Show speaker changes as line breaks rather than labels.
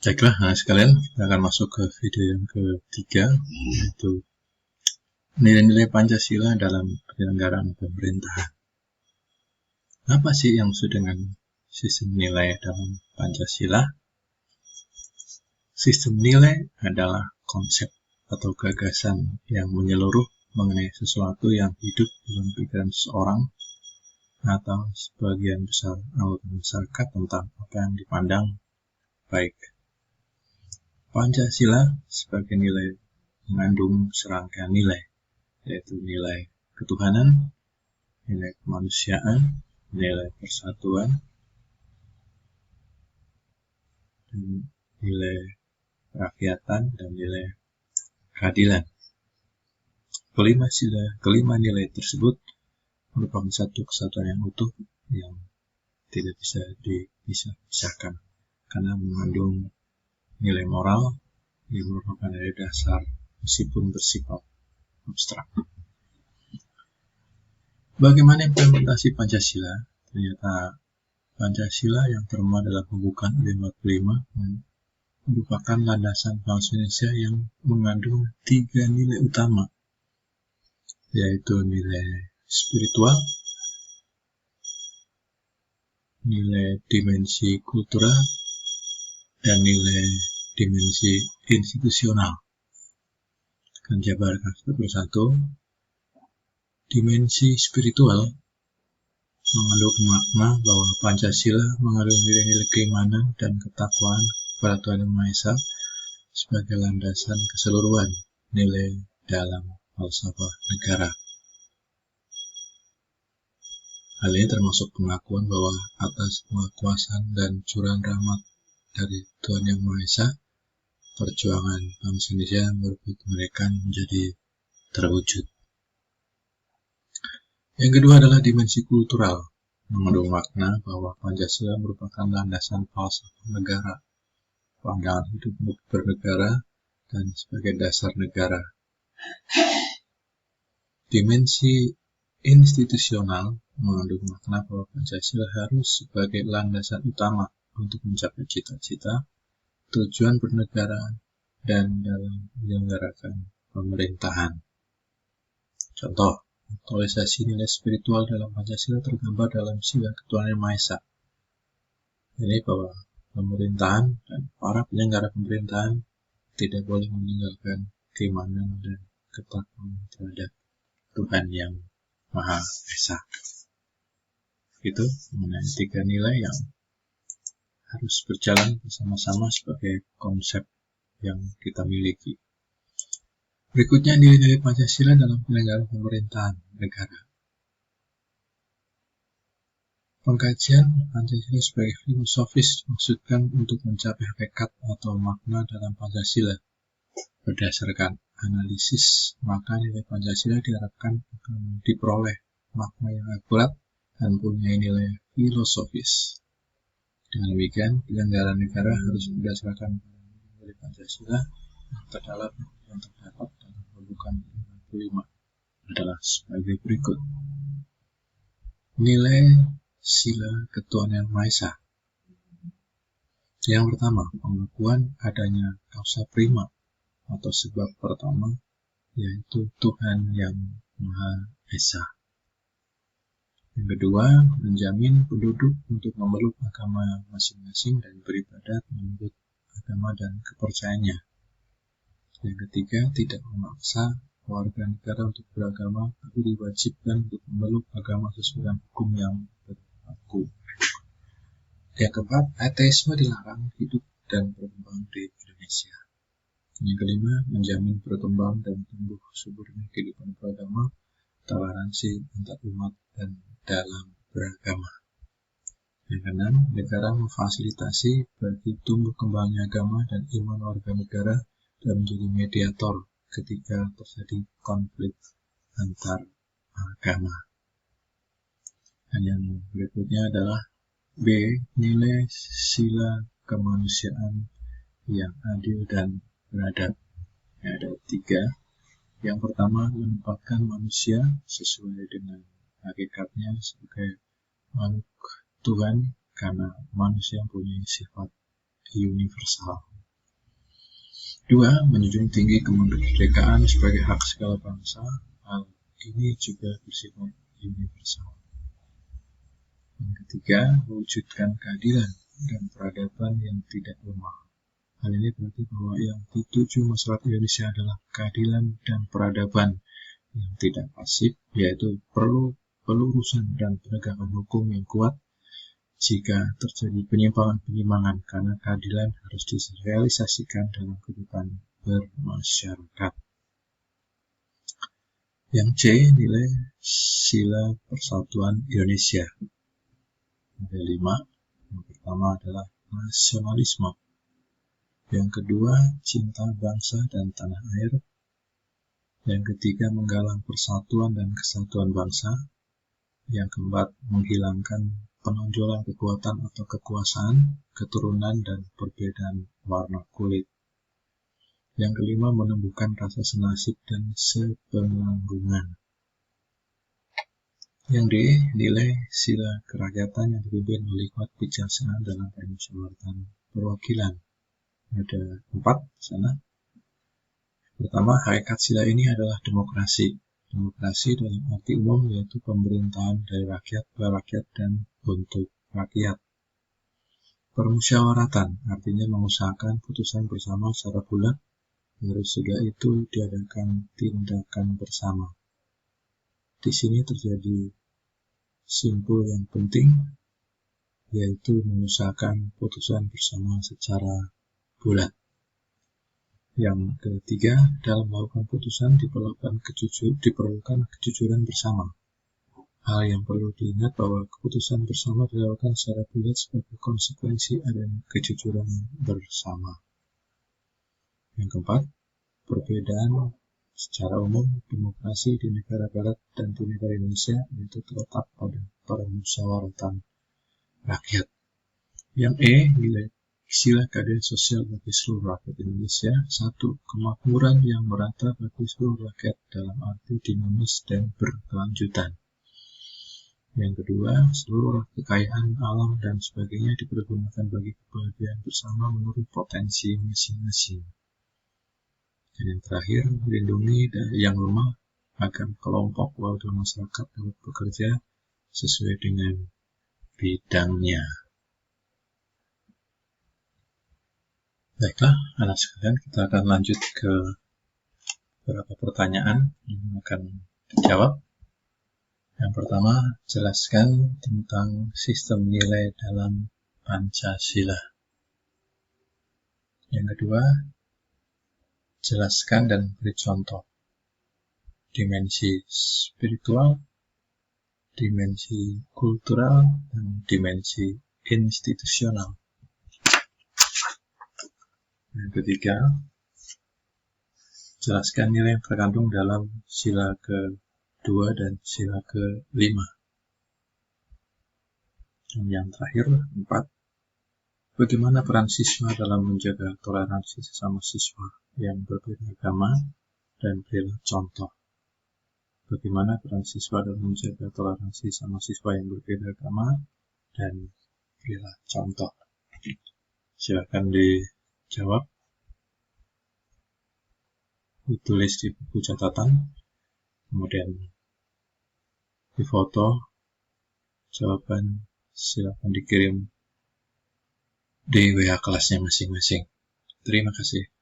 Baiklah, sekalian kita akan masuk ke video yang ketiga, yaitu nilai-nilai Pancasila dalam penyelenggaraan pemerintahan. Apa sih yang maksud dengan sistem nilai dalam Pancasila? Sistem nilai adalah konsep atau gagasan yang menyeluruh mengenai sesuatu yang hidup dalam pikiran seseorang atau sebagian besar anggota masyarakat tentang apa yang dipandang baik. Pancasila sebagai nilai mengandung serangkaian nilai, yaitu nilai ketuhanan, nilai kemanusiaan, nilai persatuan, dan nilai kerakyatan, dan nilai keadilan. Kelima nilai tersebut merupakan satu kesatuan yang utuh yang tidak bisa dipisah-pisahkan karena mengandung nilai moral yang merupakan nilai dasar meskipun bersifat abstrak. Bagaimana implementasi Pancasila? Ternyata Pancasila yang termuat dalam pembukaan UUD 45 merupakan landasan bangsa Indonesia yang mengandung 3 nilai utama, yaitu nilai spiritual, nilai dimensi kultural, dan nilai dimensi institusional. Akan jabarkan satu persatu. Dimensi spiritual mengandung makna bahwa Pancasila mengandung nilai-nilai keimanan dan ketakwaan kepada Tuhan Yang Maha Esa sebagai landasan keseluruhan nilai dalam falsafah negara. Hal ini termasuk pengakuan bahwa atas pengakuan dan curahan rahmat dari Tuhan Yang Maha Esa, perjuangan bangsa Indonesia merebut kemerdekaan menjadi terwujud. Yang kedua adalah dimensi kultural, mengandung makna bahwa Pancasila merupakan landasan falsafah negara, pandangan hidup bernegara, dan sebagai dasar negara. Dimensi institusional mengandung makna bahwa Pancasila harus sebagai landasan utama untuk mencapai cita-cita, tujuan bernegara, dan dalam menyelenggarakan pemerintahan. Contoh, aktualisasi nilai spiritual dalam Pancasila tergambar dalam sila ketuhanan Yang Maha Esa. Ini bahwa pemerintahan dan para penyelenggara pemerintahan tidak boleh meninggalkan keimanan dan ketakwaan terhadap Tuhan Yang Maha Esa. Itu mengenai 3 nilai yang harus berjalan bersama-sama sebagai konsep yang kita miliki. Berikutnya nilai-nilai Pancasila dalam penyelenggaraan pemerintahan negara. Pengkajian Pancasila sebagai filosofis maksudkan untuk mencapai hakikat atau makna dalam Pancasila. Berdasarkan analisis, maka nilai Pancasila diharapkan akan diperoleh makna yang akurat dan punya nilai filosofis. Dengan demikian, penyelenggaraan negara harus berdasarkan nilai Pancasila yang terdapat dalam pembukaan 45 adalah sebagai berikut. Nilai sila ketuhanan Yang Maha Esa. Yang pertama, pengakuan adanya causa prima atau sebab pertama, yaitu Tuhan Yang Maha Esa. Yang kedua, menjamin penduduk untuk memeluk agama masing-masing dan beribadat menurut agama dan kepercayaannya. Yang ketiga, tidak memaksa warga negara untuk beragama, tapi diwajibkan untuk memeluk agama sesuai dengan hukum yang berlaku. Yang keempat, ateisme dilarang hidup dan berkembang di Indonesia. Yang kelima, menjamin berkembang dan tumbuh suburnya kehidupan beragama, toleransi antar umat dan dalam beragama. Yang keenam, negara memfasilitasi bagi tumbuh kembangnya agama dan iman warga negara dan menjadi mediator ketika terjadi konflik antar agama. Dan yang berikutnya adalah B. Nilai sila kemanusiaan yang adil dan beradab. Ada 3. Yang pertama, menempatkan manusia sesuai dengan hakikatnya sebagai makhluk Tuhan karena manusia mempunyai sifat universal. 2. Menjunjung tinggi kemerdekaan sebagai hak segala bangsa. Hal ini juga bersifat universal. Yang ketiga, mewujudkan keadilan dan peradaban yang tidak lemah. Hal ini berarti bahwa yang dituju masyarakat Indonesia adalah keadilan dan peradaban yang tidak pasif, yaitu perlu pelurusan dan penegakan hukum yang kuat jika terjadi penyimpangan-penyimpangan, karena keadilan harus direalisasikan dalam kehidupan bermasyarakat. Yang C, nilai sila persatuan Indonesia. Ada 5. Yang pertama adalah nasionalisme. Yang kedua, cinta bangsa dan tanah air. Yang ketiga, menggalang persatuan dan kesatuan bangsa. Yang keempat, menghilangkan penonjolan kekuatan atau kekuasaan, keturunan, dan perbedaan warna kulit. Yang kelima, menumbuhkan rasa senasib dan sepenanggungan. Yang D, nilai sila kerakyatan yang dipimpin oleh kebijaksanaan dalam permusyawaratan perwakilan. Ada 4 sana. Pertama, hakikat sila ini adalah demokrasi. Demokrasi dalam arti umum yaitu pemerintahan dari rakyat, rakyat, dan untuk rakyat. Permusyawaratan artinya mengusahakan putusan bersama secara bulat, harus sudah itu diadakan tindakan bersama. Di sini terjadi simpul yang penting, yaitu mengusahakan putusan bersama secara bulat. Yang ketiga, dalam melakukan putusan diperlukan kejujuran bersama. Hal yang perlu diingat bahwa keputusan bersama dilakukan secara bulat sebagai konsekuensi adanya kejujuran bersama. Yang keempat, perbedaan secara umum demokrasi di negara barat dan di negara Indonesia itu terletak pada permusyawaratan rakyat. Yang E, nilai sila keadilan sosial bagi seluruh rakyat Indonesia. 1. Kemakmuran yang merata bagi seluruh rakyat dalam arti dinamis dan berkelanjutan. Yang kedua, seluruh kekayaan alam dan sebagainya dipergunakan bagi kebahagiaan bersama menurut potensi masing-masing. Dan yang terakhir, melindungi yang lemah agar kelompok warga masyarakat dapat bekerja sesuai dengan bidangnya. Baiklah, anak sekalian, kita akan lanjut ke beberapa pertanyaan yang akan dijawab. Yang pertama, jelaskan tentang sistem nilai dalam Pancasila. Yang kedua, jelaskan dan beri contoh dimensi spiritual, dimensi kultural, dan dimensi institusional. Yang ketiga, jelaskan nilai yang terkandung dalam sila ke-2 dan sila ke-5. Dan yang terakhir, 4. Bagaimana peran siswa dalam menjaga toleransi sesama siswa yang berbeda agama, dan berilah contoh. Bagaimana peran siswa dalam menjaga toleransi sama siswa yang berbeda agama, dan berilah contoh. Silakan dijawab, ditulis di buku catatan, kemudian difoto jawaban, silakan dikirim di WA kelasnya masing-masing. Terima kasih.